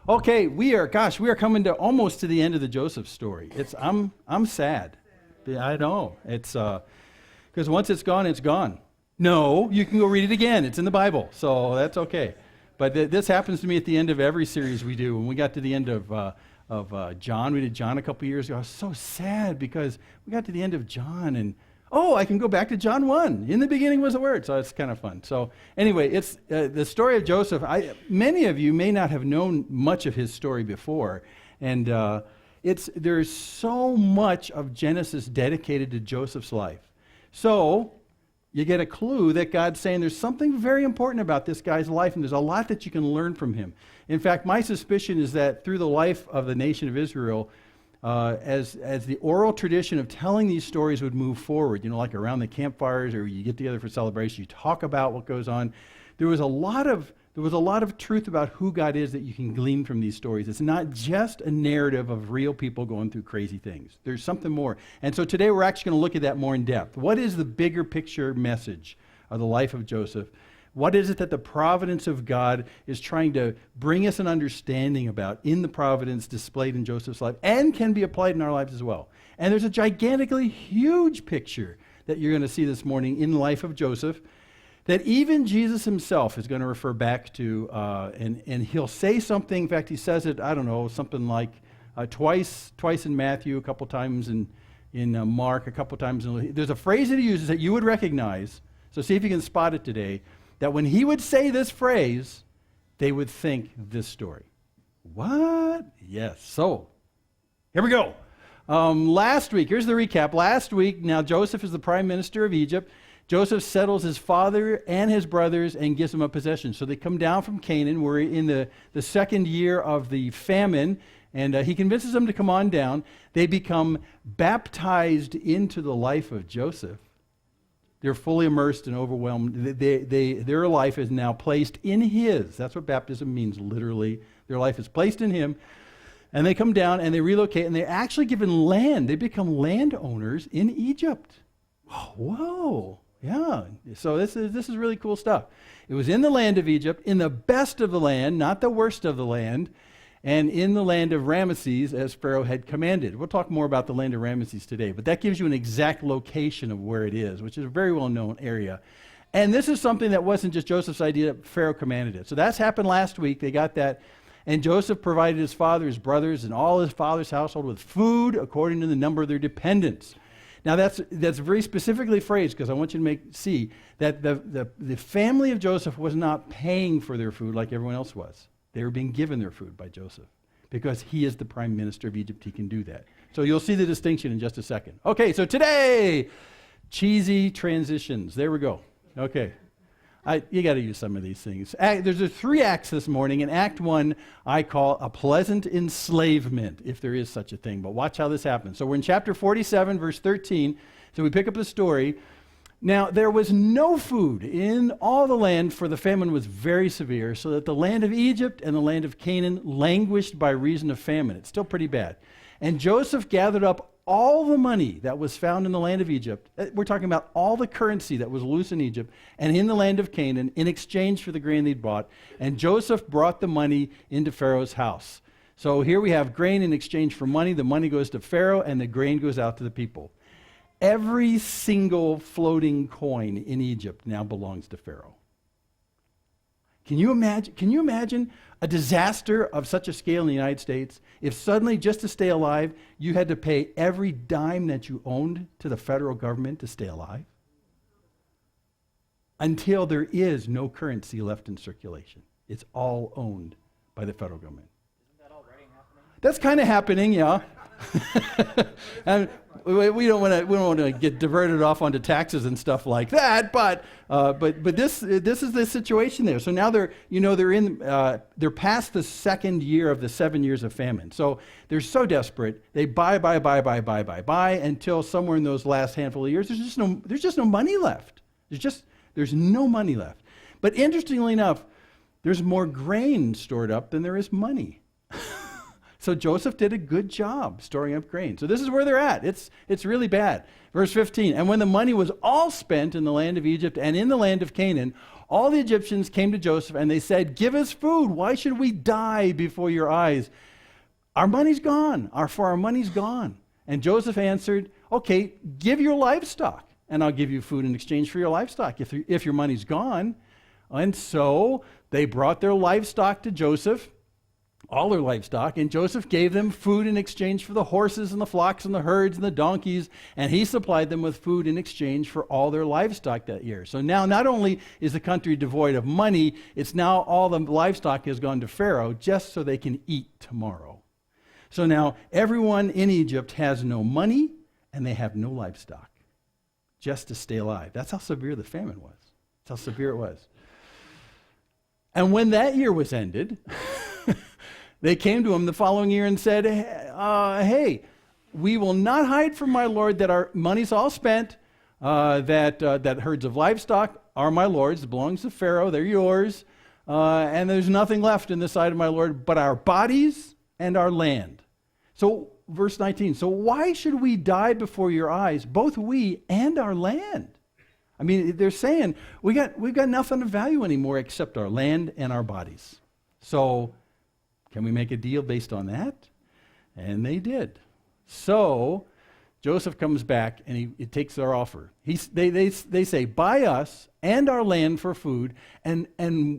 Okay, we are coming to almost to the end of the Joseph story. I'm sad. Yeah, I know. It's because once it's gone, it's gone. No, you can go read it again. It's in the Bible, so that's okay. But this happens to me at the end of every series we do. When we got to the end of John, we did John a couple years ago. I was so sad because we got to the end of John and I can go back to John 1. In the beginning was the Word, so it's kind of fun. So anyway, it's the story of Joseph. Many of you may not have known much of his story before, and there's so much of Genesis dedicated to Joseph's life. So you get a clue that God's saying there's something very important about this guy's life, and there's a lot that you can learn from him. In fact, my suspicion is that through the life of the nation of Israel, as the oral tradition of telling these stories would move forward, like around the campfires or you get together for celebration, you talk about what goes on. There was a lot of truth about who God is that you can glean from these stories. It's not just a narrative of real people going through crazy things. There's something more. And so today we're actually going to look at that more in depth. What is the bigger picture message of the life of Joseph? What is it that the providence of God is trying to bring us an understanding about in the providence displayed in Joseph's life and can be applied in our lives as well? And there's a gigantically huge picture that you're going to see this morning in the life of Joseph that even Jesus himself is going to refer back to, and he'll say something. In fact, he says it, something like twice in Matthew, a couple times in Mark, a couple times in... There's a phrase that he uses that you would recognize, so see if you can spot it today, that when he would say this phrase, they would think this story. What? Yes. So, here we go. Last week, here's the recap. Last week, now Joseph is the prime minister of Egypt. Joseph settles his father and his brothers and gives them a possession. So they come down from Canaan. We're in the second year of the famine, and he convinces them to come on down. They become baptized into the life of Joseph. They're fully immersed and overwhelmed. Their life is now placed in his. That's what baptism means, literally. Their life is placed in him. And they come down and they relocate, and they're actually given land. They become landowners in Egypt. Oh, whoa. Yeah. So this is really cool stuff. It was in the land of Egypt, in the best of the land, not the worst of the land, and in the land of Ramesses, as Pharaoh had commanded. We'll talk more about the land of Ramesses today, but that gives you an exact location of where it is, which is a very well-known area. And this is something that wasn't just Joseph's idea, Pharaoh commanded it. So that's happened last week. They got that. And Joseph provided his father, his brothers, and all his father's household with food according to the number of their dependents. Now that's very specifically phrased because I want you to see that the family of Joseph was not paying for their food like everyone else was. They were being given their food by Joseph because he is the prime minister of Egypt. He can do that. So you'll see the distinction in just a second. Okay, so today, cheesy transitions. There we go. Okay. You got to use some of these things. There's 3 acts this morning, and Act 1 I call a pleasant enslavement, if there is such a thing. But watch how this happens. So we're in chapter 47, verse 13. So we pick up the story. Now, there was no food in all the land, for the famine was very severe, so that the land of Egypt and the land of Canaan languished by reason of famine. It's still pretty bad. And Joseph gathered up all the money that was found in the land of Egypt. We're talking about all the currency that was loose in Egypt and in the land of Canaan in exchange for the grain they'd bought. And Joseph brought the money into Pharaoh's house. So here we have grain in exchange for money. The money goes to Pharaoh and the grain goes out to the people. Every single floating coin in Egypt now belongs to Pharaoh. Can you imagine a disaster of such a scale in the United States if suddenly, just to stay alive, you had to pay every dime that you owned to the federal government to stay alive? Until there is no currency left in circulation. It's all owned by the federal government. Isn't that already happening? That's kind of happening, yeah. And we don't want to get diverted off onto taxes and stuff like that, but this is the situation there. So now they're past the second year of the 7 years of famine. So they're so desperate they buy until somewhere in those last handful of years there's just no money left. There's no money left. But interestingly enough, there's more grain stored up than there is money. So Joseph did a good job storing up grain. So this is where they're at. It's really bad. Verse 15, and when the money was all spent in the land of Egypt and in the land of Canaan, all the Egyptians came to Joseph and they said, give us food. Why should we die before your eyes? Our money's gone. For our money's gone. And Joseph answered, okay, give your livestock and I'll give you food in exchange for your livestock if your money's gone. And so they brought their livestock to Joseph, all their livestock, and Joseph gave them food in exchange for the horses and the flocks and the herds and the donkeys, and he supplied them with food in exchange for all their livestock that year. So now not only is the country devoid of money, it's now all the livestock has gone to Pharaoh just so they can eat tomorrow. So now everyone in Egypt has no money and they have no livestock just to stay alive. That's how severe the famine was. That's how severe it was. And when that year was ended, they came to him the following year and said, hey, we will not hide from my lord that our money's all spent, that herds of livestock are my lord's, it belongs to Pharaoh, they're yours, and there's nothing left in the sight of my lord but our bodies and our land. So, verse 19, so why should we die before your eyes, both we and our land? I mean, they're saying, we've got nothing of value anymore except our land and our bodies. So, can we make a deal based on that? And they did. So, Joseph comes back and he takes their offer. They say, buy us and our land for food, and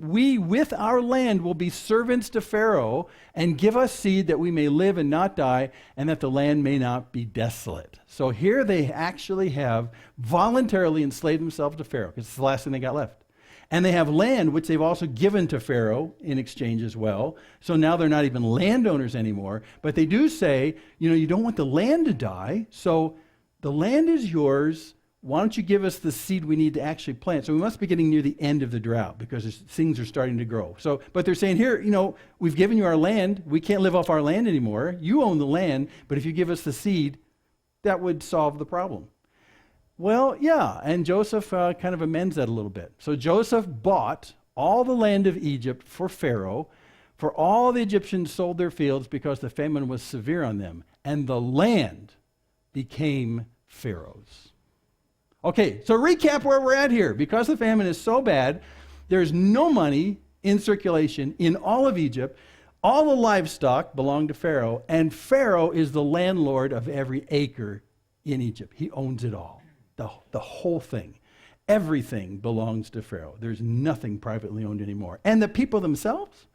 we with our land will be servants to Pharaoh, and give us seed that we may live and not die, and that the land may not be desolate. So here they actually have voluntarily enslaved themselves to Pharaoh, because it's the last thing they got left. And they have land, which they've also given to Pharaoh in exchange as well. So now they're not even landowners anymore. But they do say, you don't want the land to die. So the land is yours. Why don't you give us the seed we need to actually plant? So we must be getting near the end of the drought because things are starting to grow. So, but they're saying here, we've given you our land. We can't live off our land anymore. You own the land. But if you give us the seed, that would solve the problem. Well, yeah, and Joseph kind of amends that a little bit. So Joseph bought all the land of Egypt for Pharaoh, for all the Egyptians sold their fields because the famine was severe on them, and the land became Pharaoh's. Okay, so recap where we're at here. Because the famine is so bad, there's no money in circulation in all of Egypt. All the livestock belong to Pharaoh, and Pharaoh is the landlord of every acre in Egypt. He owns it all. The whole thing. Everything belongs to Pharaoh. There's nothing privately owned anymore. And the people themselves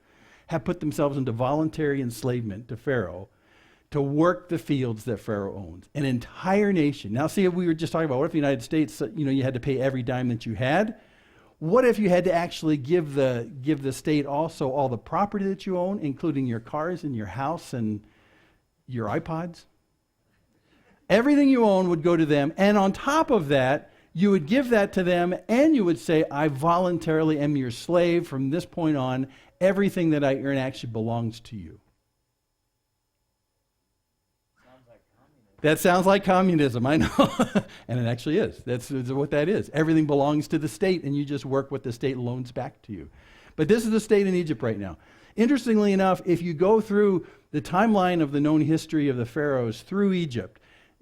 have put themselves into voluntary enslavement to Pharaoh to work the fields that Pharaoh owns. An entire nation. Now see, we were just talking about, what if the United States, you had to pay every dime that you had? What if you had to actually give the state also all the property that you own, including your cars and your house and your iPods? Everything you own would go to them, and on top of that, you would give that to them, and you would say, I voluntarily am your slave from this point on. Everything that I earn actually belongs to you. That sounds like communism, I know. And it actually is. That's what that is. Everything belongs to the state, and you just work what the state loans back to you. But this is the state in Egypt right now. Interestingly enough, if you go through the timeline of the known history of the pharaohs through Egypt,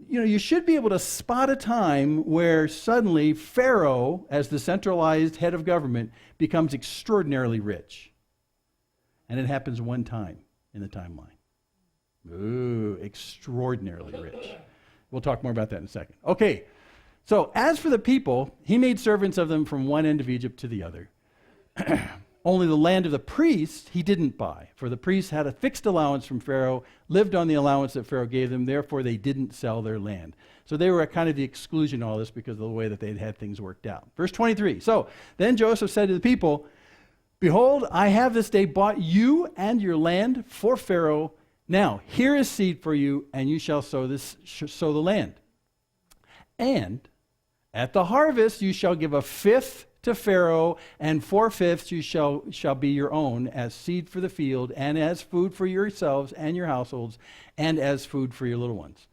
you should be able to spot a time where suddenly Pharaoh, as the centralized head of government, becomes extraordinarily rich. And it happens one time in the timeline. Ooh, extraordinarily rich. We'll talk more about that in a second. Okay, so as for the people, he made servants of them from one end of Egypt to the other. Only the land of the priests he didn't buy, for the priests had a fixed allowance from Pharaoh, lived on the allowance that Pharaoh gave them, therefore they didn't sell their land. So they were at kind of the exclusion of all this because of the way that they'd had things worked out. Verse 23, so then Joseph said to the people, behold, I have this day bought you and your land for Pharaoh. Now, here is seed for you, and you shall sow the land. And at the harvest you shall give a fifth to Pharaoh, and 4/5 you shall be your own as seed for the field, and as food for yourselves and your households, and as food for your little ones.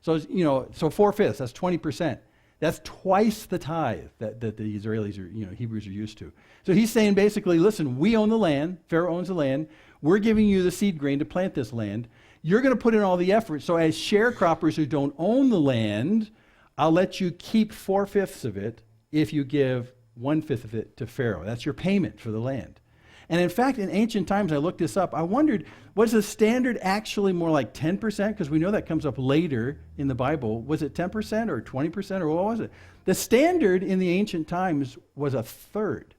So, so 4/5, that's 20%. That's twice the tithe that the Israelis are, Hebrews are used to. So he's saying basically, listen, we own the land, Pharaoh owns the land, we're giving you the seed grain to plant this land. You're going to put in all the effort. So as sharecroppers who don't own the land, I'll let you keep 4/5 of it if you give 1/5 of it to Pharaoh. That's your payment for the land. And in fact, in ancient times, I looked this up. I wondered, was the standard actually more like 10%? Because we know that comes up later in the Bible. Was it 10% or 20% or what was it? The standard in the ancient times was 1/3.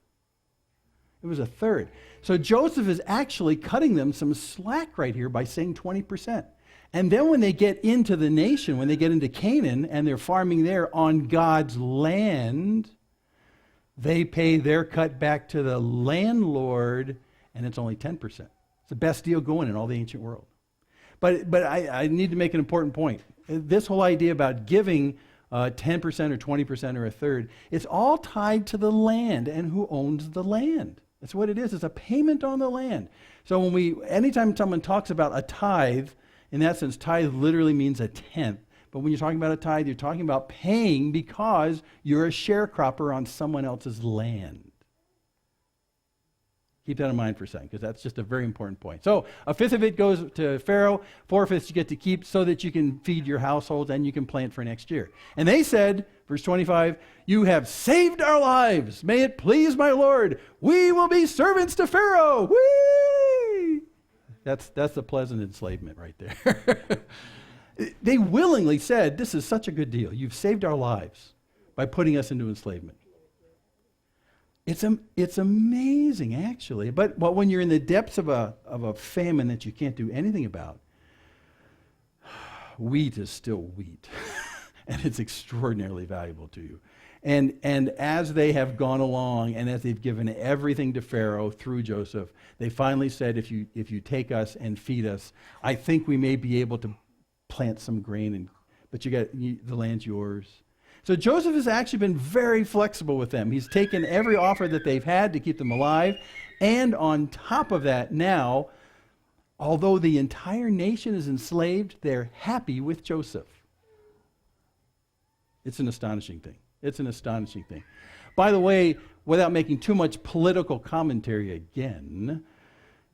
It was 1/3. So Joseph is actually cutting them some slack right here by saying 20%. And then when they get into the nation, when they get into Canaan and they're farming there on God's land, they pay their cut back to the landlord, and it's only 10%. It's the best deal going in all the ancient world. But I need to make an important point. This whole idea about giving 10% or 20% or 1/3, it's all tied to the land and who owns the land. That's what it is. It's a payment on the land. So anytime someone talks about a tithe, in that sense, tithe literally means a tenth. But when you're talking about a tithe, you're talking about paying because you're a sharecropper on someone else's land. Keep that in mind for a second, because that's just a very important point. So 1/5 of it goes to Pharaoh, 4/5 you get to keep so that you can feed your household and you can plant for next year. And they said, verse 25, you have saved our lives. May it please my Lord. We will be servants to Pharaoh. Whee! That's the pleasant enslavement right there. They willingly said, this is such a good deal. You've saved our lives by putting us into enslavement. It's amazing, actually. But when you're in the depths of a famine that you can't do anything about, wheat is still wheat. And it's extraordinarily valuable to you. And as they have gone along and as they've given everything to Pharaoh through Joseph, they finally said, if you take us and feed us, I think we may be able to plant some grain, but the land's yours. So Joseph has actually been very flexible with them. He's taken every offer that they've had to keep them alive, and on top of that now, although the entire nation is enslaved, they're happy with Joseph. It's an astonishing thing. It's an astonishing thing. By the way, without making too much political commentary again,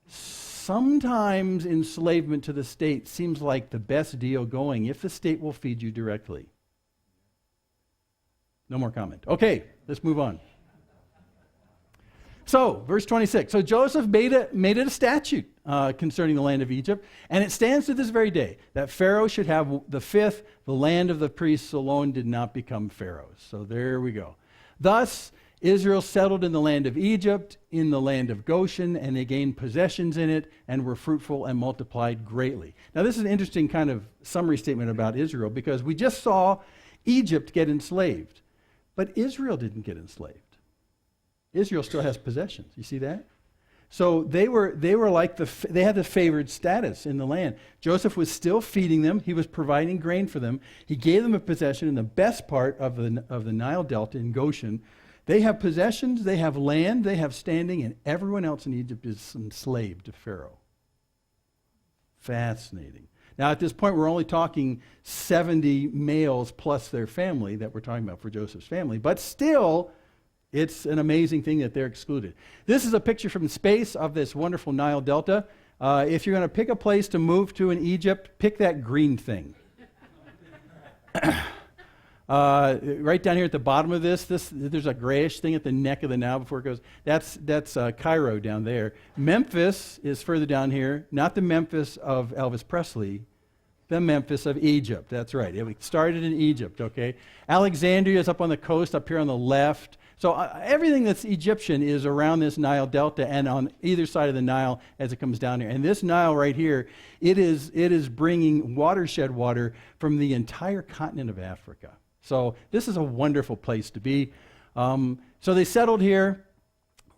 sometimes enslavement to the state seems like the best deal going if the state will feed you directly. No more comment. Okay, let's move on. So, verse 26. So Joseph made it a statute concerning the land of Egypt, and it stands to this very day that Pharaoh should have 1/5. The land of the priests alone did not become Pharaoh's. So there we go. Thus, Israel settled in the land of Egypt, in the land of Goshen, and they gained possessions in it and were fruitful and multiplied greatly. Now, this is an interesting kind of summary statement about Israel because we just saw Egypt get enslaved, but Israel didn't get enslaved. Israel still has possessions. You see that? So they were like they had the favored status in the land. Joseph was still feeding them. He was providing grain for them. He gave them a possession in the best part of the Nile Delta in Goshen. They have possessions, they have land, they have standing, and everyone else in Egypt is enslaved to Pharaoh. Fascinating. Now, at this point, we're only talking 70 males plus their family that we're talking about for Joseph's family, but still, it's an amazing thing that they're excluded. This is a picture from space of this wonderful Nile Delta. If you're going to pick a place to move to in Egypt, pick that green thing. Right down here at the bottom of this, there's a grayish thing at the neck of the Nile before it goes. That's Cairo down there. Memphis is further down here, not the Memphis of Elvis Presley, the Memphis of Egypt. That's right. It started in Egypt, okay? Alexandria is up on the coast, up here on the left. So everything that's Egyptian is around this Nile Delta and on either side of the Nile as it comes down here. And this Nile right here, it is bringing watershed water from the entire continent of Africa. So this is a wonderful place to be. So they settled here.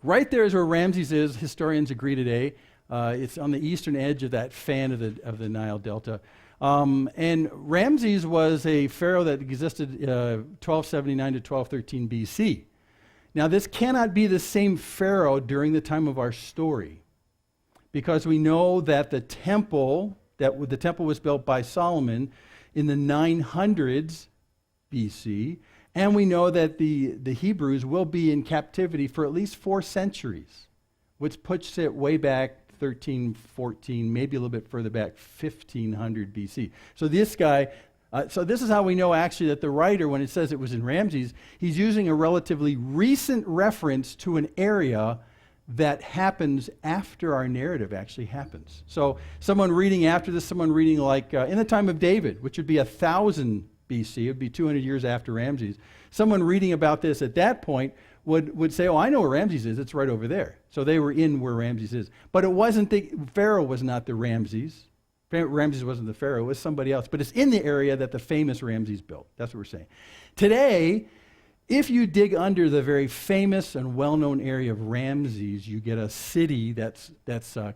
Right there is where Ramses is. Historians agree today. It's on the eastern edge of that fan of the Nile Delta. And Ramses was a pharaoh that existed 1279 to 1213 BC. Now, this cannot be the same Pharaoh during the time of our story, because we know that the temple was built by Solomon in the 900s BC, and we know that the Hebrews will be in captivity for at least 4 centuries, which puts it way back 13, 14, maybe a little bit further back, 1500 BC. So this guy, so this is how we know actually that the writer, when it says it was in Ramses, he's using a relatively recent reference to an area that happens after our narrative actually happens. So someone reading after this, someone reading like in the time of David, which would be 1000 BC, it would be 200 years after Ramses. Someone reading about this at that point would say, oh, I know where Ramses is, it's right over there. So they were in where Ramses is. But it wasn't Pharaoh was not the Ramses. Ramses wasn't the Pharaoh, it was somebody else. But it's in the area that the famous Ramses built. That's what we're saying. Today, if you dig under the very famous and well-known area of Ramses, you get a city that's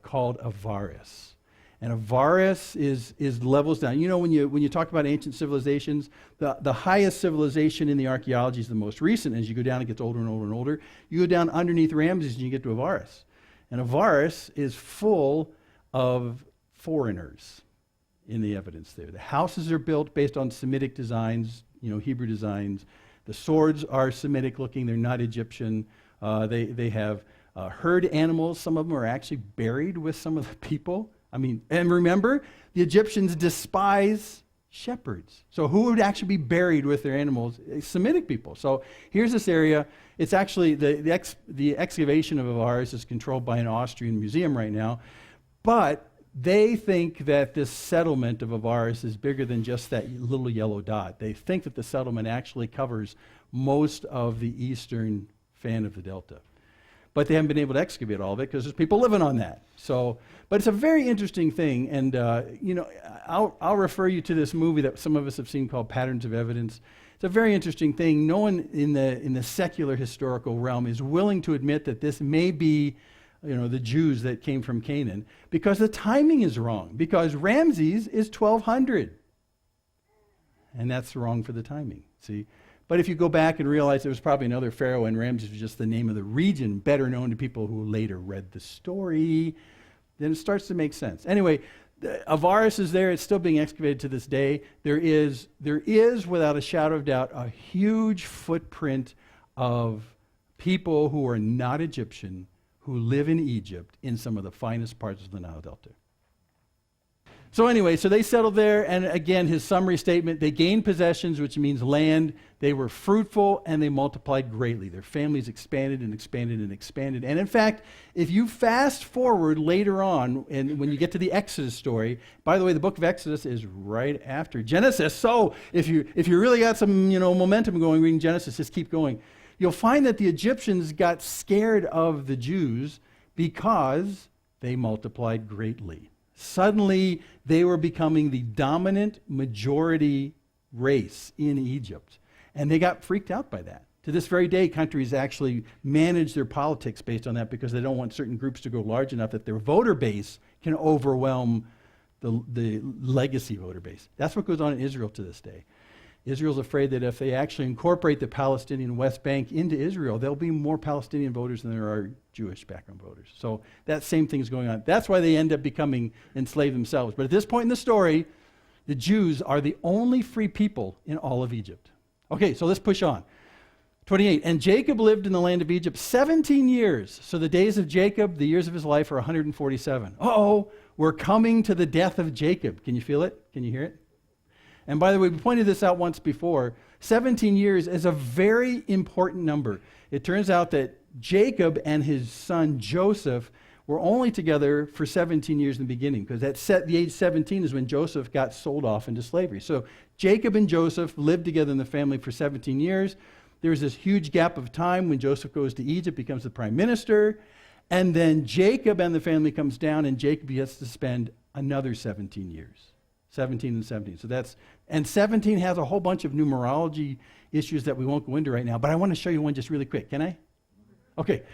called Avaris. And Avaris is levels down. You know, when you talk about ancient civilizations, the highest civilization in the archaeology is the most recent. As you go down, it gets older and older and older. You go down underneath Ramses and you get to Avaris. And Avaris is full of foreigners in the evidence there. The houses are built based on Semitic designs, Hebrew designs. The swords are Semitic looking, they're not Egyptian. They have herd animals. Some of them are actually buried with some of the people. And remember, the Egyptians despise shepherds. So who would actually be buried with their animals? Semitic people. So here's this area. It's actually, the excavation of Avaris is controlled by an Austrian museum right now. But they think that this settlement of Avaris is bigger than just that little yellow dot. They think that the settlement actually covers most of the eastern fan of the delta. But they haven't been able to excavate all of it because there's people living on that. But it's a very interesting thing, and I'll refer you to this movie that some of us have seen called Patterns of Evidence. It's a very interesting thing. No one in the secular historical realm is willing to admit that this may be the Jews that came from Canaan, because the timing is wrong, because Ramses is 1200. And that's wrong for the timing, see? But if you go back and realize there was probably another pharaoh and Ramses was just the name of the region, better known to people who later read the story, then it starts to make sense. Anyway, Avaris is there. It's still being excavated to this day. There is, without a shadow of doubt, a huge footprint of people who are not Egyptian who live in Egypt in some of the finest parts of the Nile Delta. So anyway, so they settled there, and again, his summary statement, they gained possessions, which means land. They were fruitful, and they multiplied greatly. Their families expanded and expanded and expanded. And in fact, if you fast forward later on, and when you get to the Exodus story, by the way, the book of Exodus is right after Genesis. So if you really got some momentum going reading Genesis, just keep going. You'll find that the Egyptians got scared of the Jews because they multiplied greatly. Suddenly, they were becoming the dominant majority race in Egypt. And they got freaked out by that. To this very day, countries actually manage their politics based on that because they don't want certain groups to go large enough that their voter base can overwhelm the legacy voter base. That's what goes on in Israel to this day. Israel's afraid that if they actually incorporate the Palestinian West Bank into Israel, there'll be more Palestinian voters than there are Jewish background voters. So that same thing's going on. That's why they end up becoming enslaved themselves. But at this point in the story, the Jews are the only free people in all of Egypt. Okay, so let's push on. 28, and Jacob lived in the land of Egypt 17 years. So the days of Jacob, the years of his life, are 147. Uh-oh, we're coming to the death of Jacob. Can you feel it? Can you hear it? And by the way, we pointed this out once before. 17 years is a very important number. It turns out that Jacob and his son Joseph were only together for 17 years in the beginning, because the age 17 is when Joseph got sold off into slavery. So Jacob and Joseph lived together in the family for 17 years. There's this huge gap of time when Joseph goes to Egypt, becomes the prime minister, and then Jacob and the family comes down, and Jacob gets to spend another 17 years. 17 and 17. And 17 has a whole bunch of numerology issues that we won't go into right now, but I want to show you one just really quick. Can I? Okay.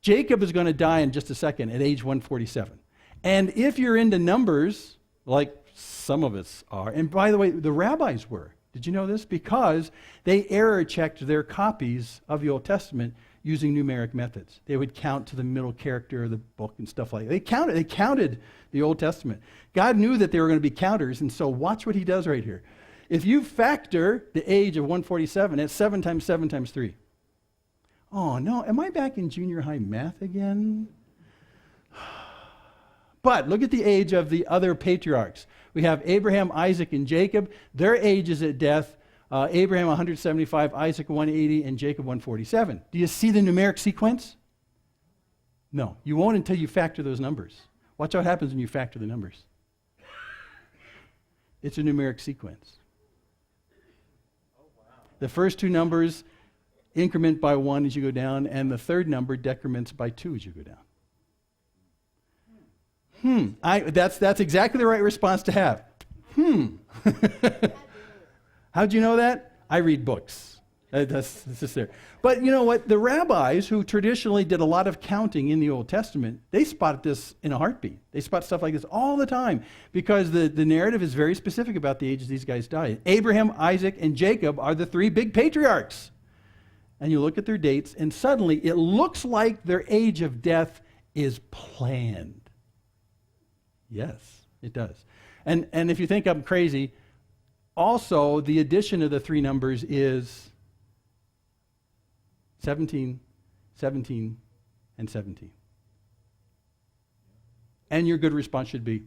Jacob is going to die in just a second at age 147. And if you're into numbers, like some of us are, and by the way, the rabbis were. Did you know this? Because they error-checked their copies of the Old Testament using numeric methods. They would count to the middle character of the book and stuff like that. They counted the Old Testament. God knew that they were going to be counters, and so watch what he does right here. If you factor the age of 147, that's 7 times 7 times 3. Oh, no. Am I back in junior high math again? But look at the age of the other patriarchs. We have Abraham, Isaac, and Jacob. Their ages at death, Abraham 175, Isaac 180, and Jacob 147. Do you see the numeric sequence? No, you won't until you factor those numbers. Watch what happens when you factor the numbers. It's a numeric sequence. The first two numbers increment by 1 as you go down, and the third number decrements by 2 as you go down. That's exactly the right response to have. How'd you know that? I read books. That's just there. But you know what? The rabbis who traditionally did a lot of counting in the Old Testament, they spot this in a heartbeat. They spot stuff like this all the time because the narrative is very specific about the ages these guys died. Abraham, Isaac, and Jacob are the three big patriarchs. And you look at their dates, and suddenly it looks like their age of death is planned. Yes, it does. And if you think I'm crazy, also the addition of the three numbers is 17, 17, and 17. And your good response should be,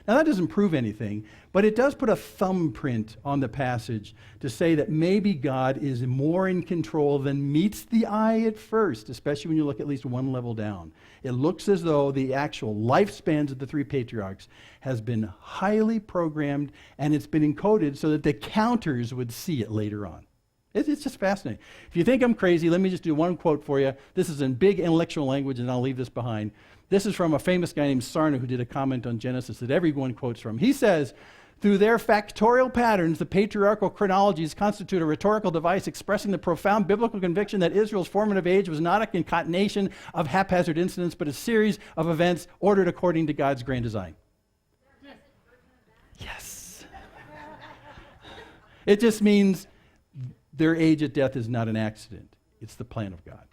Now that doesn't prove anything, but it does put a thumbprint on the passage to say that maybe God is more in control than meets the eye at first, especially when you look at least one level down. It looks as though the actual lifespans of the three patriarchs has been highly programmed, and it's been encoded so that the counters would see it later on. It's just fascinating. If you think I'm crazy, let me just do one quote for you. This is in big intellectual language, and I'll leave this behind. This is from a famous guy named Sarna who did a comment on Genesis that everyone quotes from. He says, through their factorial patterns, the patriarchal chronologies constitute a rhetorical device expressing the profound biblical conviction that Israel's formative age was not a concatenation of haphazard incidents, but a series of events ordered according to God's grand design. Yes. It just means their age at death is not an accident. It's the plan of God.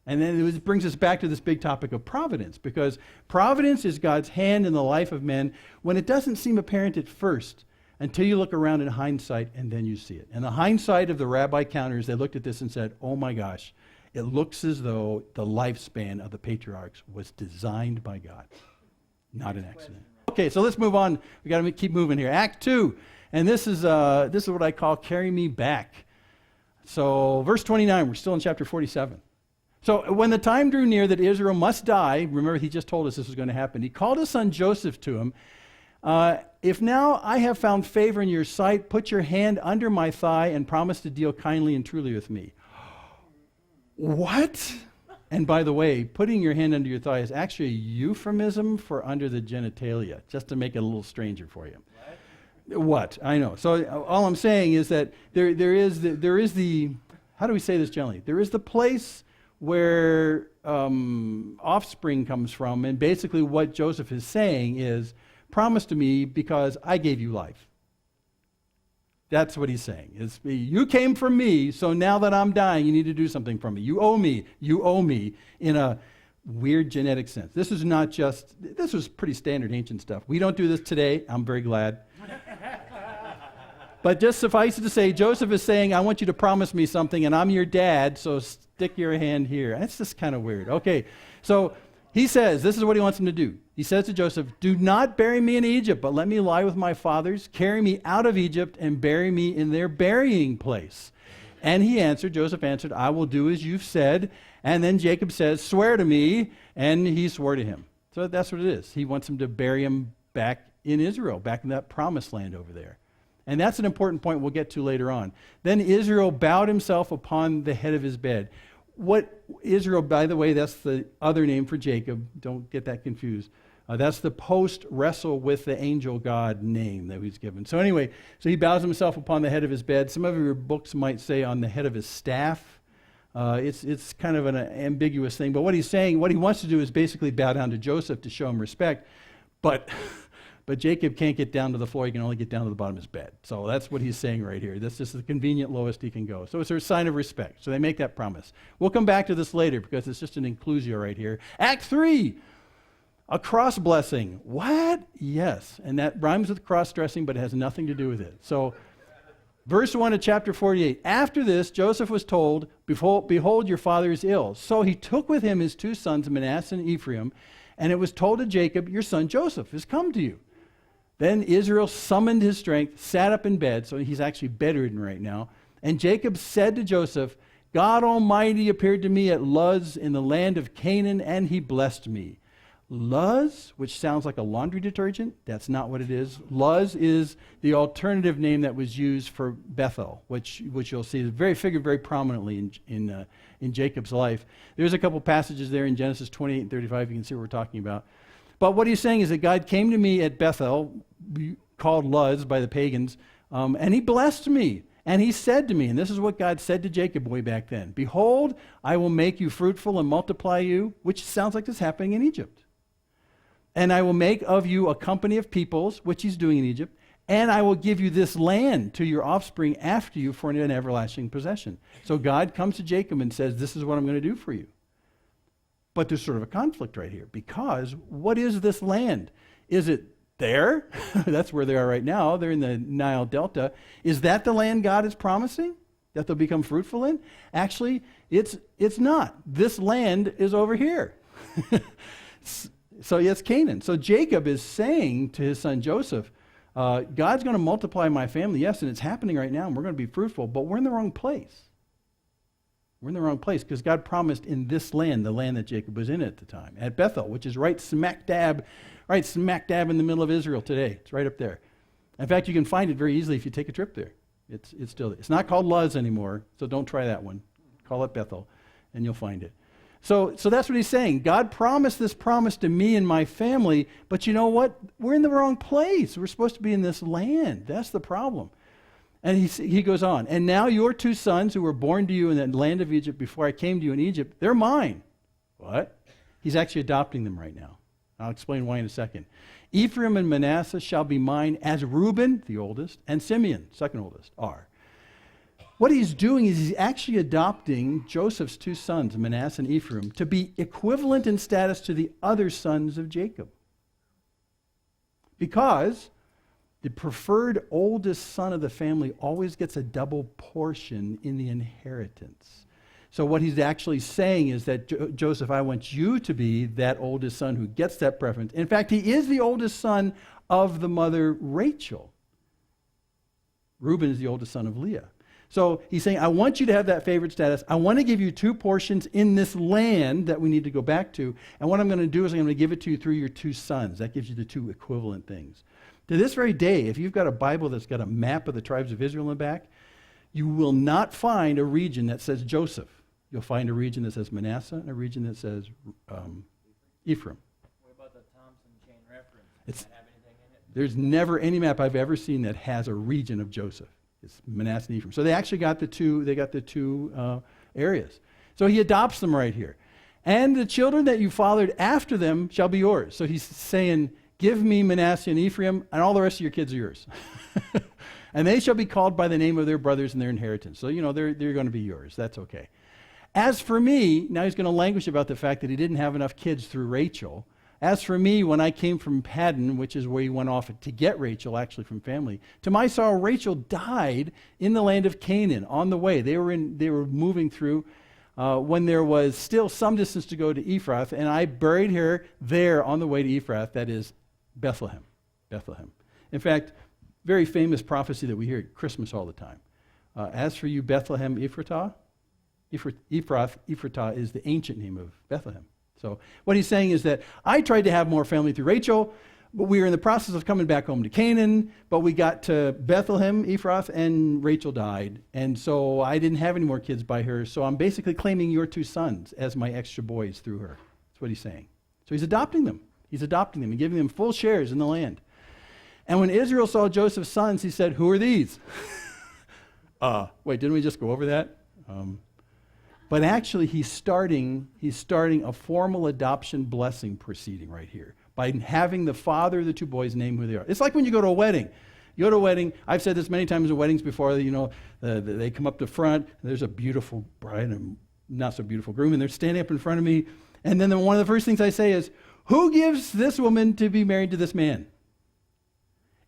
And then it brings us back to this big topic of providence, because providence is God's hand in the life of men when it doesn't seem apparent at first until you look around in hindsight and then you see it. And the hindsight of the rabbi counters, they looked at this and said, oh my gosh, it looks as though the lifespan of the patriarchs was designed by God, not an accident. Okay, so let's move on. We got to keep moving here. Act 2, and this is what I call carry me back. So verse 29, we're still in chapter 47. So when the time drew near that Israel must die, remember he just told us this was going to happen, he called his son Joseph to him. If now I have found favor in your sight, put your hand under my thigh and promise to deal kindly and truly with me. What? And by the way, putting your hand under your thigh is actually a euphemism for under the genitalia, just to make it a little stranger for you. What? I know. So all I'm saying is that there is the, how do we say this generally? There is the place where offspring comes from, and basically what Joseph is saying is, promise to me because I gave you life. That's what he's saying. You came from me, so now that I'm dying, you need to do something for me. You owe me in a weird genetic sense. This was pretty standard ancient stuff. We don't do this today. I'm very glad. But just suffice it to say, Joseph is saying, I want you to promise me something, and I'm your dad, so stick your hand here. That's just kind of weird. Okay, so he says, this is what he wants him to do. He says to Joseph, do not bury me in Egypt, but let me lie with my fathers. Carry me out of Egypt and bury me in their burying place. And Joseph answered, I will do as you've said. And then Jacob says, swear to me. And he swore to him. So that's what it is. He wants him to bury him back in Israel, back in that promised land over there. And that's an important point we'll get to later on. Then Israel bowed himself upon the head of his bed. What Israel, by the way, that's the other name for Jacob. Don't get that confused. That's the post-wrestle with the angel God name that he's given. So anyway, so he bows himself upon the head of his bed. Some of your books might say on the head of his staff. It's kind of an ambiguous thing. But what he's saying, what he wants to do is basically bow down to Joseph to show him respect. But Jacob can't get down to the floor. He can only get down to the bottom of his bed. So that's what he's saying right here. That's just the convenient lowest he can go. So it's a sign of respect. So they make that promise. We'll come back to this later because it's just an inclusio right here. Act 3, a cross blessing. What? Yes. And that rhymes with cross-dressing, but it has nothing to do with it. So verse 1 of chapter 48. After this, Joseph was told, behold, your father is ill. So he took with him his two sons, Manasseh and Ephraim, And it was told to Jacob, your son Joseph has come to you. Then Israel summoned his strength, sat up in bed, so he's actually bedridden right now. And Jacob said to Joseph, God Almighty appeared to me at Luz in the land of Canaan, and he blessed me. Luz, which sounds like a laundry detergent, that's not what it is. Luz is the alternative name that was used for Bethel, which you'll see is figured very prominently in Jacob's life. There's a couple passages there in Genesis 28 and 35. You can see what we're talking about. But what he's saying is that God came to me at Bethel, called Luz by the pagans, and he blessed me. And he said to me, and this is what God said to Jacob way back then, behold, I will make you fruitful and multiply you, which sounds like this happening in Egypt. And I will make of you a company of peoples, which he's doing in Egypt, and I will give you this land to your offspring after you for an everlasting possession. So God comes to Jacob and says, this is what I'm going to do for you. But there's sort of a conflict right here, because what is this land? Is it there? That's where they are right now. They're in the Nile Delta. Is that the land God is promising that they'll become fruitful in? Actually, it's not. This land is over here. So it's Canaan. So Jacob is saying to his son Joseph, God's going to multiply my family, yes, and it's happening right now, and we're going to be fruitful, but we're in the wrong place. We're in the wrong place because God promised in this land, the land that Jacob was in at the time, at Bethel, which is right smack dab in the middle of Israel today. It's right up there. In fact, you can find it very easily if you take a trip there. It's still there. It's not called Luz anymore, so don't try that one. Call it Bethel, and you'll find it. So that's what he's saying. God promised this promise to me and my family, but you know what? We're in the wrong place. We're supposed to be in this land. That's the problem. And he goes on, and now your two sons who were born to you in the land of Egypt before I came to you in Egypt, they're mine. What? He's actually adopting them right now. I'll explain why in a second. Ephraim and Manasseh shall be mine as Reuben, the oldest, and Simeon, second oldest, are. What he's doing is he's actually adopting Joseph's two sons, Manasseh and Ephraim, to be equivalent in status to the other sons of Jacob. Because the preferred oldest son of the family always gets a double portion in the inheritance. So what he's actually saying is that, Joseph, I want you to be that oldest son who gets that preference. In fact, he is the oldest son of the mother Rachel. Reuben is the oldest son of Leah. So he's saying, I want you to have that favored status. I want to give you two portions in this land that we need to go back to. And what I'm going to do is I'm going to give it to you through your two sons. That gives you the two equivalent things. To this very day, if you've got a Bible that's got a map of the tribes of Israel in the back, you will not find a region that says Joseph. You'll find a region that says Manasseh and a region that says Ephraim. What about the Thompson chain reference? Does that have anything in it? There's never any map I've ever seen that has a region of Joseph. It's Manasseh and Ephraim. So they actually got the two areas. So he adopts them right here. And the children that you fathered after them shall be yours. So he's saying, give me Manasseh and Ephraim, and all the rest of your kids are yours. And they shall be called by the name of their brothers and their inheritance. So, they're going to be yours. That's okay. As for me, now he's going to languish about the fact that he didn't have enough kids through Rachel. As for me, when I came from Paddan, which is where he went off to get Rachel, actually from family, to my sorrow, Rachel died in the land of Canaan on the way. They were moving through when there was still some distance to go to Ephrath, and I buried her there on the way to Ephrath, that is Bethlehem. In fact, very famous prophecy that we hear at Christmas all the time. As for you, Bethlehem Ephratah, Ephratah is the ancient name of Bethlehem. So what he's saying is that I tried to have more family through Rachel, but we were in the process of coming back home to Canaan, but we got to Bethlehem, Ephrath, and Rachel died. And so I didn't have any more kids by her, so I'm basically claiming your two sons as my extra boys through her. That's what he's saying. So he's adopting them. He's adopting them and giving them full shares in the land. And when Israel saw Joseph's sons, he said, who are these? Wait, didn't we just go over that? But actually, he's starting a formal adoption blessing proceeding right here by having the father of the two boys name who they are. It's like when you go to a wedding. You go to a wedding. I've said this many times at weddings before. They come up to front. There's a beautiful bride and not so beautiful groom, and they're standing up in front of me. And then one of the first things I say is, "Who gives this woman to be married to this man?"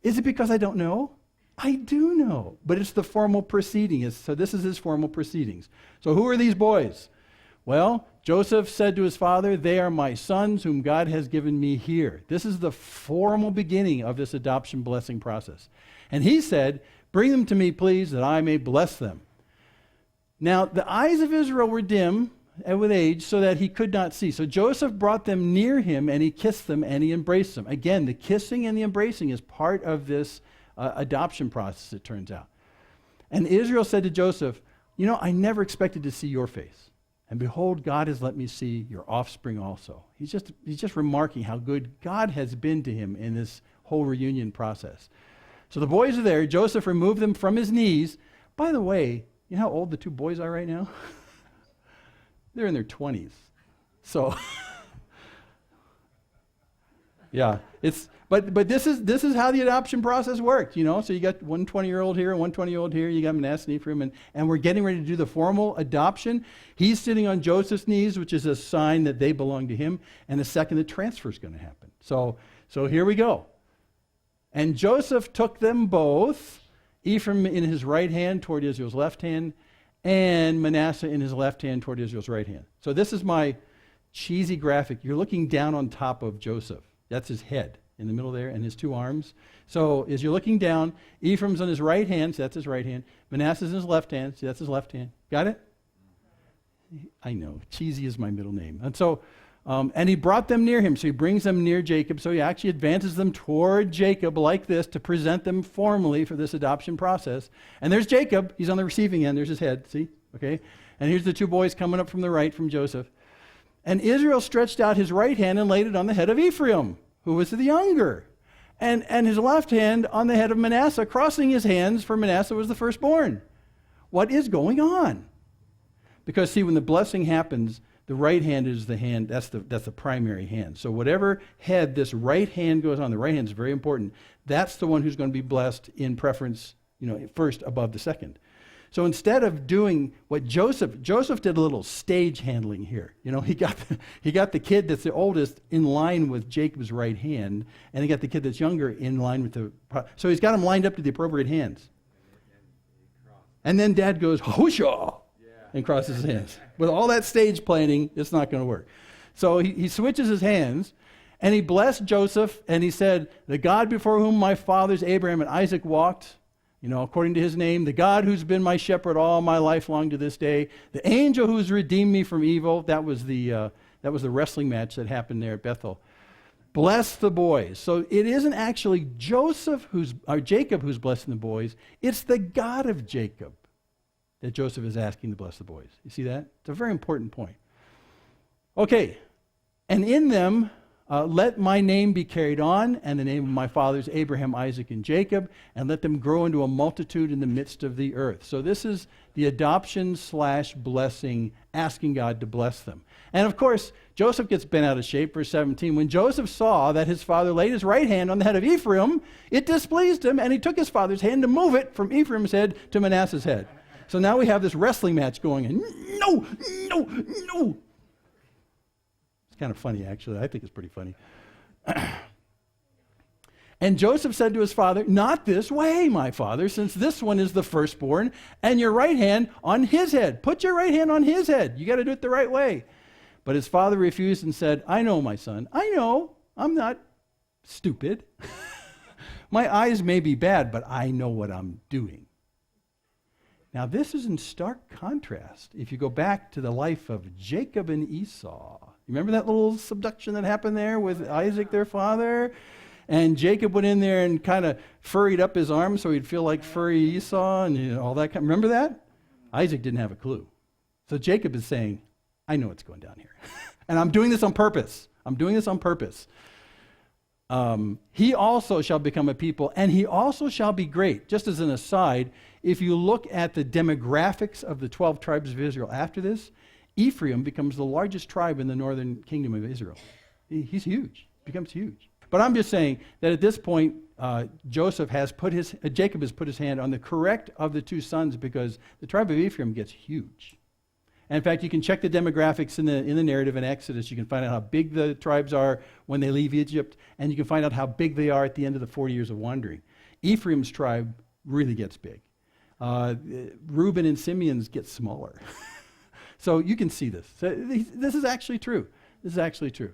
Is it because I don't know? I do know, but it's the formal proceeding. So this is his formal proceedings. So who are these boys? Well, Joseph said to his father, "They are my sons whom God has given me here." This is the formal beginning of this adoption blessing process. And he said, "Bring them to me, please, that I may bless them." Now, the eyes of Israel were dim and with age, so that he could not see. So Joseph brought them near him, and he kissed them, and he embraced them. Again, the kissing and the embracing is part of this adoption process, it turns out. And Israel said to Joseph, I never expected to see your face. And behold, God has let me see your offspring also. He's just remarking how good God has been to him in this whole reunion process. So the boys are there. Joseph removed them from his knees. By the way, you know how old the two boys are right now? They're in their 20s. So, yeah, but this is how the adoption process works, So you got one 20-year-old here and one 20-year-old here. You got Manasseh and Ephraim, and we're getting ready to do the formal adoption. He's sitting on Joseph's knees, which is a sign that they belong to him. And the second, the transfer is going to happen. So here we go. And Joseph took them both, Ephraim in his right hand toward Israel's left hand, and Manasseh in his left hand toward Israel's right hand. So this is my cheesy graphic. You're looking down on top of Joseph. That's his head in the middle there, and his two arms. So as you're looking down, Ephraim's on his right hand, so that's his right hand. Manasseh's in his left hand, so that's his left hand. Got it? I know, cheesy is my middle name. And so, and he brought them near him, so he brings them near Jacob, so he actually advances them toward Jacob like this to present them formally for this adoption process. And there's Jacob, he's on the receiving end, there's his head, see? Okay? And here's the two boys coming up from the right from Joseph. And Israel stretched out his right hand and laid it on the head of Ephraim, who was the younger, and his left hand on the head of Manasseh, crossing his hands, for Manasseh was the firstborn. What is going on? Because, see, when the blessing happens, the right hand is the hand, that's the primary hand. So whatever head this right hand goes on, the right hand is very important. That's the one who's going to be blessed in preference, first above the second. So instead of doing what Joseph did a little stage handling here. He got the kid that's the oldest in line with Jacob's right hand, and he got the kid that's younger in line with so he's got them lined up to the appropriate hands. And then Dad goes, "Hosha!" and crosses his hands. With all that stage planning, it's not going to work. So he switches his hands, and he blessed Joseph, and he said, "The God before whom my fathers Abraham and Isaac walked, according to his name, the God who's been my shepherd all my life long to this day, the angel who's redeemed me from evil." That was the wrestling match that happened there at Bethel. Bless the boys. So it isn't actually Jacob who's blessing the boys. It's the God of Jacob that Joseph is asking to bless the boys. You see that? It's a very important point. Okay, and in them, let my name be carried on, and the name of my fathers Abraham, Isaac, and Jacob, and let them grow into a multitude in the midst of the earth. So this is the adoption/blessing, asking God to bless them. And of course, Joseph gets bent out of shape, verse 17. When Joseph saw that his father laid his right hand on the head of Ephraim, it displeased him, and he took his father's hand to move it from Ephraim's head to Manasseh's head. So now we have this wrestling match going on. No. It's kind of funny, actually. I think it's pretty funny. And Joseph said to his father, "Not this way, my father, since this one is the firstborn, and your right hand on his head. Put your right hand on his head. You got to do it the right way." But his father refused and said, "I know, my son. I know. I'm not stupid. My eyes may be bad, but I know what I'm doing." Now, this is in stark contrast if you go back to the life of Jacob and Esau. You remember that little subduction that happened there with Isaac, their father? And Jacob went in there and kind of furried up his arms so he'd feel like furry Esau and all that. Remember that? Isaac didn't have a clue. So Jacob is saying, "I know what's going down here. And I'm doing this on purpose. He also shall become a people, and he also shall be great." Just as an aside, if you look at the demographics of the 12 tribes of Israel after this, Ephraim becomes the largest tribe in the northern kingdom of Israel. He's huge, becomes huge. But I'm just saying that at this point, Jacob has put his hand on the correct of the two sons, because the tribe of Ephraim gets huge. And in fact, you can check the demographics in the narrative in Exodus. You can find out how big the tribes are when they leave Egypt, and you can find out how big they are at the end of the 40 years of wandering. Ephraim's tribe really gets big. Reuben and Simeon's get smaller. So you can see this. So this is actually true. This is actually true.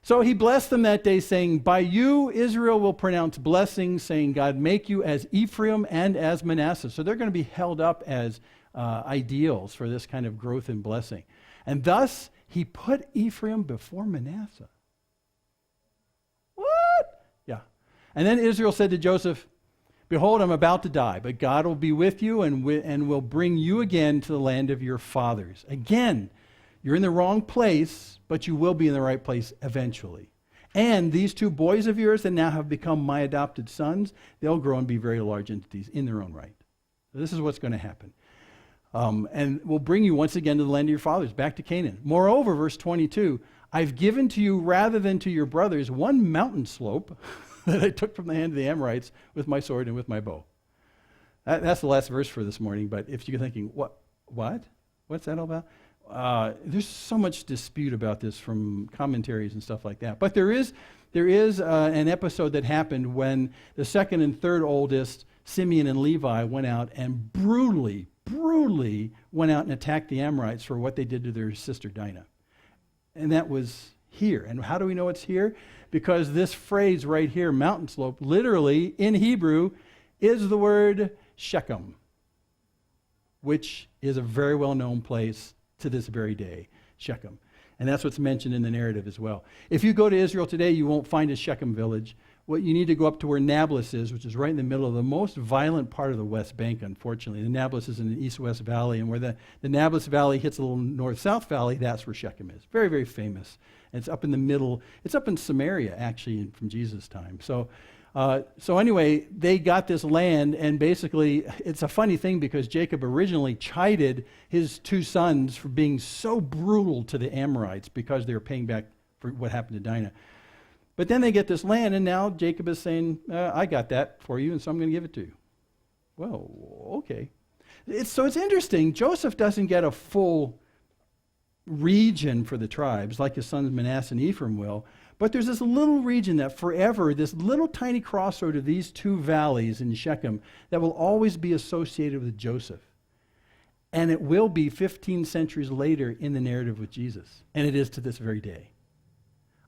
So he blessed them that day, saying, by you Israel will pronounce blessings, saying, God make you as Ephraim and as Manasseh. So they're going to be held up as ideals for this kind of growth and blessing. And thus he put Ephraim before Manasseh. What? Yeah. And then Israel said to Joseph, behold, I'm about to die, but God will be with you and will bring you again to the land of your fathers. Again, you're in the wrong place, but you will be in the right place eventually. And these two boys of yours that now have become my adopted sons, they'll grow and be very large entities in their own right. So this is what's going to happen. And will bring you once again to the land of your fathers, back to Canaan. Moreover, verse 22, I've given to you rather than to your brothers one mountain slope that I took from the hand of the Amorites with my sword and with my bow. That's the last verse for this morning, but if you're thinking, what? What's that all about? There's so much dispute about this from commentaries and stuff like that. But there is an episode that happened when the second and third oldest, Simeon and Levi, went out and brutally went out and attacked the Amorites for what they did to their sister Dinah. And that was here. And how do we know it's here? Because this phrase right here, mountain slope, literally in Hebrew is the word Shechem, which is a very well-known place to this very day, Shechem. And that's what's mentioned in the narrative as well. If you go to Israel today, you won't find a Shechem village. What you need to go up to where Nablus is, which is right in the middle of the most violent part of the West Bank, unfortunately. The Nablus is in the east-west valley, and where the Nablus Valley hits a little north-south valley, that's where Shechem is. Very, very famous. And it's up in the middle. It's up in Samaria, actually, from Jesus' time. So anyway, they got this land, and basically, it's a funny thing because Jacob originally chided his two sons for being so brutal to the Amorites because they were paying back for what happened to Dinah. But then they get this land, and now Jacob is saying, I got that for you, and so I'm going to give it to you. Well, okay. So it's interesting. Joseph doesn't get a full region for the tribes like his sons Manasseh and Ephraim will, but there's this little region that forever, this little tiny crossroad of these two valleys in Shechem that will always be associated with Joseph. And it will be 15 centuries later in the narrative with Jesus. And it is to this very day.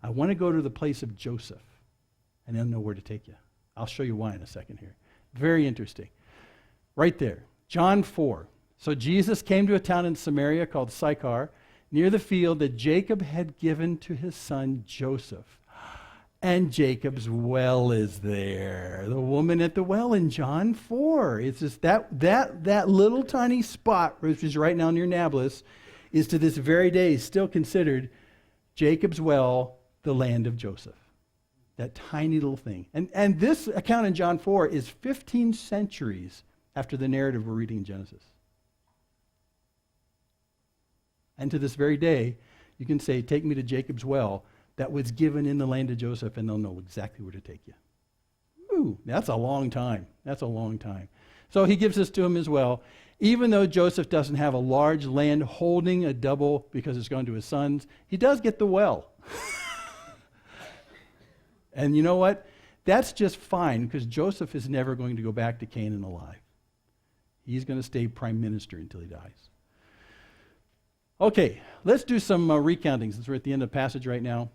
I want to go to the place of Joseph, and they'll know where to take you. I'll show you why in a second here. Very interesting. Right there, John 4. So Jesus came to a town in Samaria called Sychar, near the field that Jacob had given to his son Joseph. And Jacob's well is there. The woman at the well in John 4. It's just that little tiny spot, which is right now near Nablus, is to this very day still considered Jacob's well, the land of Joseph. That tiny little thing. And this account in John 4 is 15 centuries after the narrative we're reading in Genesis. And to this very day, you can say, take me to Jacob's well that was given in the land of Joseph, and they'll know exactly where to take you. Ooh, that's a long time. That's a long time. So he gives this to him as well. Even though Joseph doesn't have a large land holding a double because it's gone to his sons, he does get the well. And you know what? That's just fine because Joseph is never going to go back to Canaan alive. He's going to stay prime minister until he dies. Okay, let's do some recounting since we're at the end of the passage right now.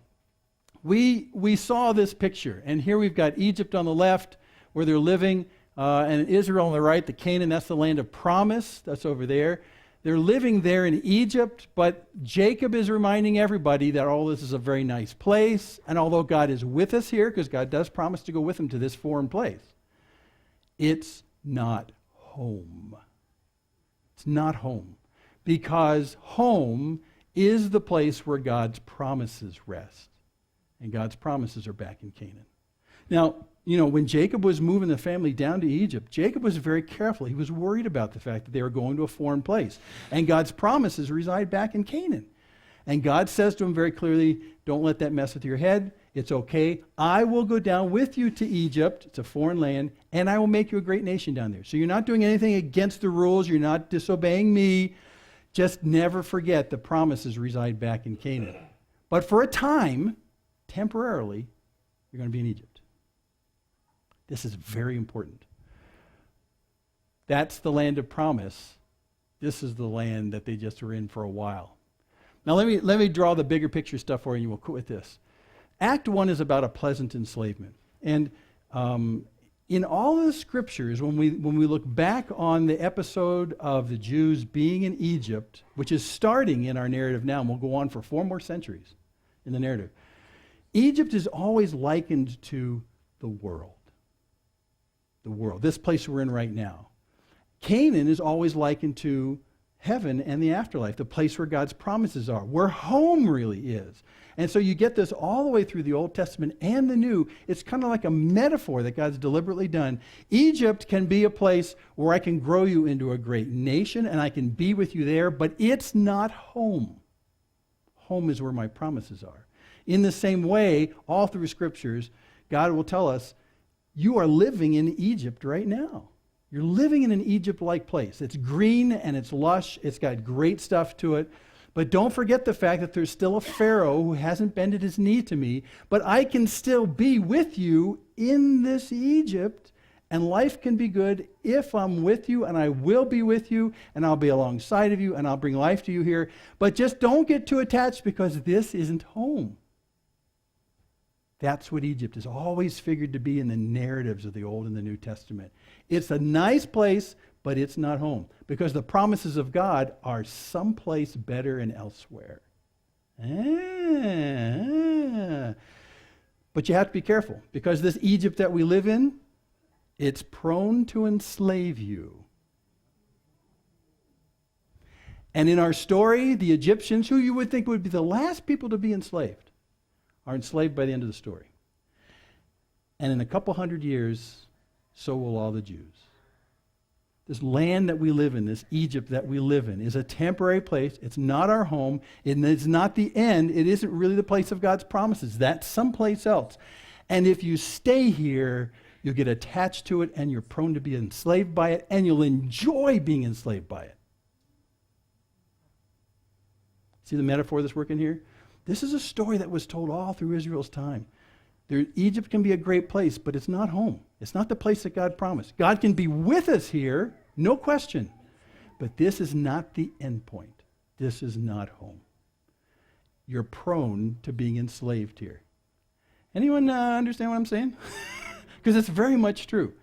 We saw this picture, and here we've got Egypt on the left where they're living, and Israel on the right, the Canaan, that's the land of promise, that's over there. They're living there in Egypt, but Jacob is reminding everybody that all this is a very nice place, and although God is with us here, because God does promise to go with him to this foreign place, it's not home. It's not home. Because home is the place where God's promises rest. And God's promises are back in Canaan. Now, when Jacob was moving the family down to Egypt, Jacob was very careful. He was worried about the fact that they were going to a foreign place. And God's promises reside back in Canaan. And God says to him very clearly, don't let that mess with your head. It's okay. I will go down with you to Egypt. It's a foreign land. And I will make you a great nation down there. So you're not doing anything against the rules. You're not disobeying me. Just never forget the promises reside back in Canaan. But for a time, temporarily, you're going to be in Egypt. This is very important. That's the land of promise. This is the land that they just were in for a while. Now let me draw the bigger picture stuff for you, and we'll quit with this. Act 1 is about a pleasant enslavement. And in all of the scriptures, when we look back on the episode of the Jews being in Egypt, which is starting in our narrative now, and will go on for 4 more centuries in the narrative, Egypt is always likened to the world. The world, this place we're in right now. Canaan is always likened to heaven and the afterlife, the place where God's promises are, where home really is. And so you get this all the way through the Old Testament and the New. It's kind of like a metaphor that God's deliberately done. Egypt can be a place where I can grow you into a great nation and I can be with you there, but it's not home. Home is where my promises are. In the same way, all through scriptures, God will tell us, you are living in Egypt right now. You're living in an Egypt-like place. It's green and it's lush. It's got great stuff to it. But don't forget the fact that there's still a Pharaoh who hasn't bended his knee to me, but I can still be with you in this Egypt, and life can be good if I'm with you, and I will be with you, and I'll be alongside of you, and I'll bring life to you here. But just don't get too attached, because this isn't home. That's what Egypt is always figured to be in the narratives of the Old and the New Testament. It's a nice place, but it's not home, because the promises of God are someplace better and elsewhere. But you have to be careful, because this Egypt that we live in, it's prone to enslave you. And in our story, the Egyptians, who you would think would be the last people to be enslaved, are enslaved by the end of the story. And in a couple hundred years, so will all the Jews. This land that we live in, this Egypt that we live in, is a temporary place. It's not our home. It's not the end. It isn't really the place of God's promises. That's someplace else. And if you stay here, you'll get attached to it, and you're prone to be enslaved by it, and you'll enjoy being enslaved by it. See the metaphor that's working here? This is a story that was told all through Israel's time. Egypt can be a great place, but it's not home. It's not the place that God promised. God can be with us here, no question. But this is not the end point. This is not home. You're prone to being enslaved here. Anyone understand what I'm saying? Because it's very much true.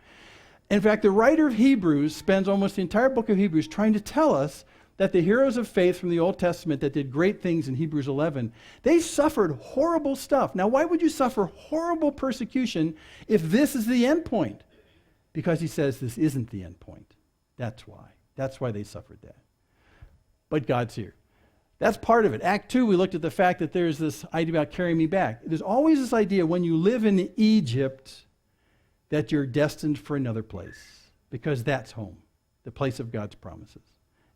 In fact, the writer of Hebrews spends almost the entire book of Hebrews trying to tell us that the heroes of faith from the Old Testament that did great things in Hebrews 11, they suffered horrible stuff. Now, why would you suffer horrible persecution if this is the end point? Because he says this isn't the end point. That's why. That's why they suffered that. But God's here. That's part of it. Act 2, we looked at the fact that there's this idea about carrying me back. There's always this idea when you live in Egypt that you're destined for another place, because that's home, the place of God's promises.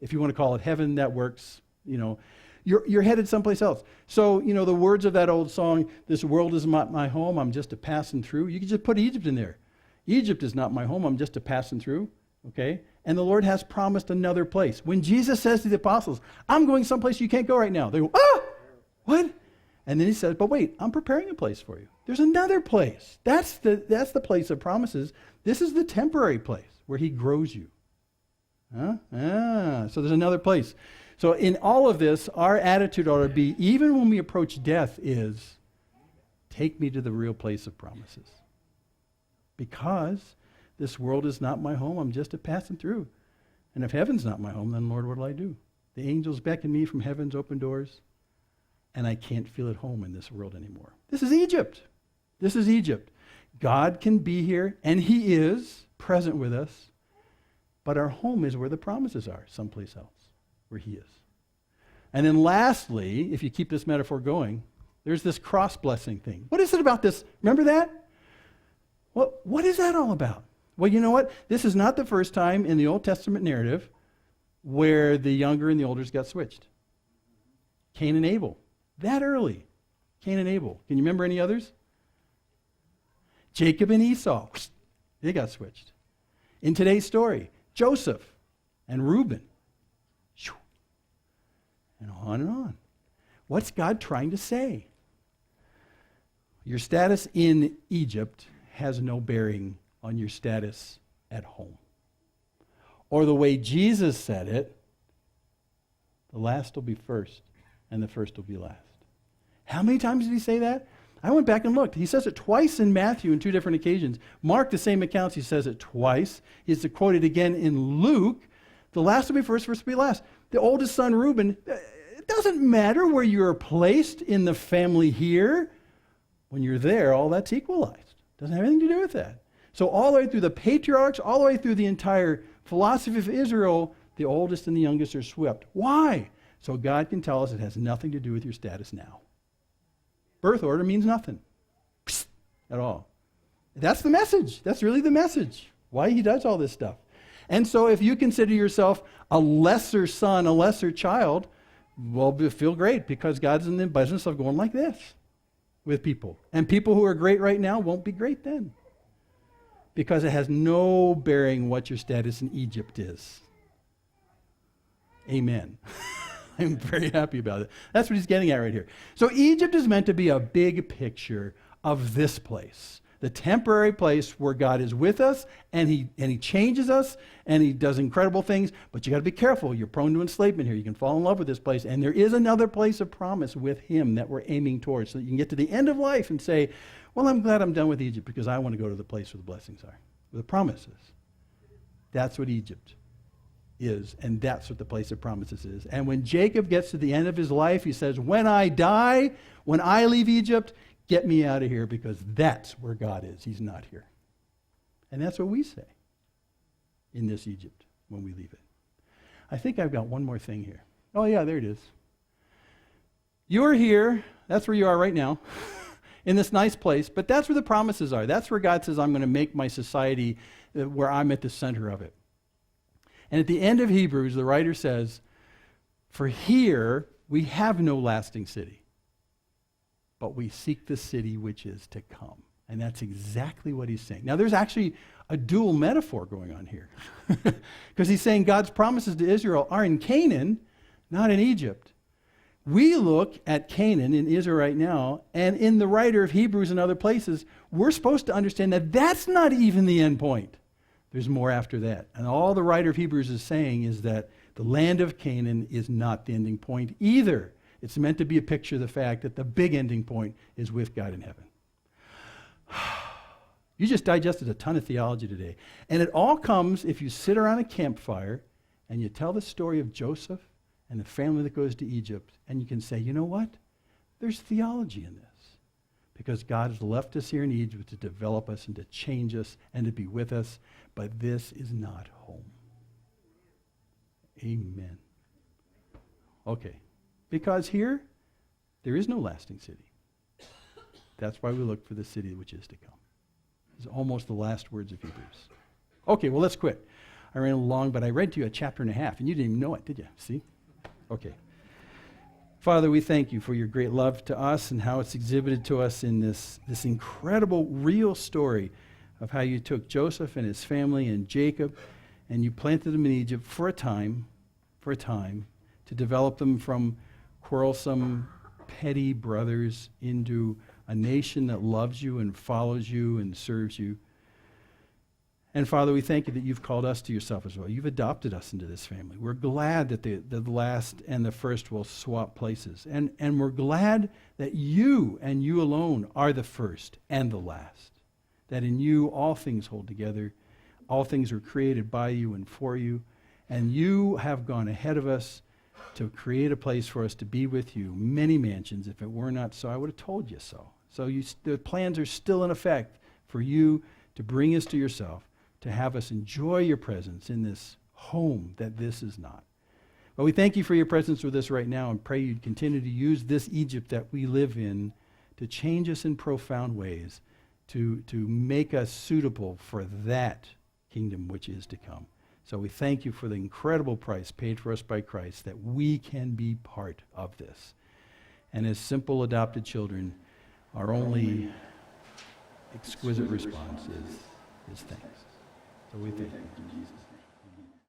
If you want to call it heaven, that works. You're headed someplace else. So, the words of that old song, this world is not my home, I'm just a passing through. You can just put Egypt in there. Egypt is not my home, I'm just a passing through. Okay? And the Lord has promised another place. When Jesus says to the apostles, I'm going someplace you can't go right now, they go, what? And then he says, but wait, I'm preparing a place for you. There's another place. That's the place of promises. This is the temporary place where he grows you. So there's another place. So in all of this, our attitude ought to be, even when we approach death, is take me to the real place of promises. Because this world is not my home, I'm just a passing through. And if heaven's not my home, then Lord, what will I do? The angels beckon me from heaven's open doors, and I can't feel at home in this world anymore. This is Egypt. This is Egypt. God can be here, and he is present with us. But our home is where the promises are, someplace else, where he is. And then lastly, if you keep this metaphor going, there's this cross-blessing thing. What is it about this? Remember that? What is that all about? Well, you know what? This is not the first time in the Old Testament narrative where the younger and the olders got switched. Cain and Abel. That early. Cain and Abel. Can you remember any others? Jacob and Esau. They got switched. In today's story, Joseph and Reuben. And on and on. What's God trying to say? Your status in Egypt has no bearing on your status at home. Or the way Jesus said it, The last will be first, and the first will be last. How many times did he say that? I went back and looked. He says it twice in Matthew in 2 different occasions. Mark, the same accounts, he says it twice. He's quoted again in Luke. The last will be first, first will be last. The oldest son, Reuben, it doesn't matter where you're placed in the family here. When you're there, all that's equalized. Doesn't have anything to do with that. So all the way through the patriarchs, all the way through the entire philosophy of Israel, the oldest and the youngest are swept. Why? So God can tell us it has nothing to do with your status now. Birth order means nothing at all. That's the message. That's really the message. Why he does all this stuff. And so if you consider yourself a lesser son, a lesser child, well, feel great because God's in the business of going like this with people. And people who are great right now won't be great then. Because it has no bearing what your status in Egypt is. Amen. I'm very happy about it. That's what he's getting at right here. So Egypt is meant to be a big picture of this place. The temporary place where God is with us and he changes us and he does incredible things. But you got to be careful. You're prone to enslavement here. You can fall in love with this place. And there is another place of promise with him that we're aiming towards. So that you can get to the end of life and say, well, I'm glad I'm done with Egypt because I want to go to the place where the blessings are, where the promises. That's what Egypt is, and that's what the place of promises is. And when Jacob gets to the end of his life, he says, when I die, when I leave Egypt, get me out of here because that's where God is. He's not here. And that's what we say in this Egypt when we leave it. I think I've got one more thing here. Oh yeah, there it is. You're here. That's where you are right now. In this nice place, but that's where the promises are. That's where God says, I'm going to make my society where I'm at the center of it. And at the end of Hebrews, the writer says, for here we have no lasting city, but we seek the city which is to come. And that's exactly what he's saying. Now, there's actually a dual metaphor going on here. Because he's saying God's promises to Israel are in Canaan, not in Egypt. We look at Canaan in Israel right now, and in the writer of Hebrews and other places, we're supposed to understand that that's not even the end point. There's more after that. And all the writer of Hebrews is saying is that the land of Canaan is not the ending point either. It's meant to be a picture of the fact that the big ending point is with God in heaven. You just digested a ton of theology today. And it all comes if you sit around a campfire and you tell the story of Joseph and the family that goes to Egypt, and you can say, you know what? There's theology in this. Because God has left us here in Egypt to develop us and to change us and to be with us. But this is not home. Amen. Okay. Because here, there is no lasting city. That's why we look for the city which is to come. It's almost the last words of Hebrews. Okay, well, let's quit. I ran along, but I read to you a chapter and a half, and you didn't even know it, did you? See? Okay. Father, we thank you for your great love to us and how it's exhibited to us in this incredible, real story of how you took Joseph and his family and Jacob and you planted them in Egypt for a time, to develop them from quarrelsome, petty brothers into a nation that loves you and follows you and serves you. And Father, we thank you that you've called us to yourself as well. You've adopted us into this family. We're glad that the last and the first will swap places. And we're glad that you and you alone are the first and the last. That in you all things hold together. All things are created by you and for you. And you have gone ahead of us to create a place for us to be with you. Many mansions. If it were not so, I would have told you so. So the plans are still in effect for you to bring us to yourself, to have us enjoy your presence in this home that this is not. But we thank you for your presence with us right now and pray you'd continue to use this Egypt that we live in to change us in profound ways, to make us suitable for that kingdom which is to come. So we thank you for the incredible price paid for us by Christ that we can be part of this. And as simple adopted children, our only exquisite response is thanks. So we thank you in Jesus' name.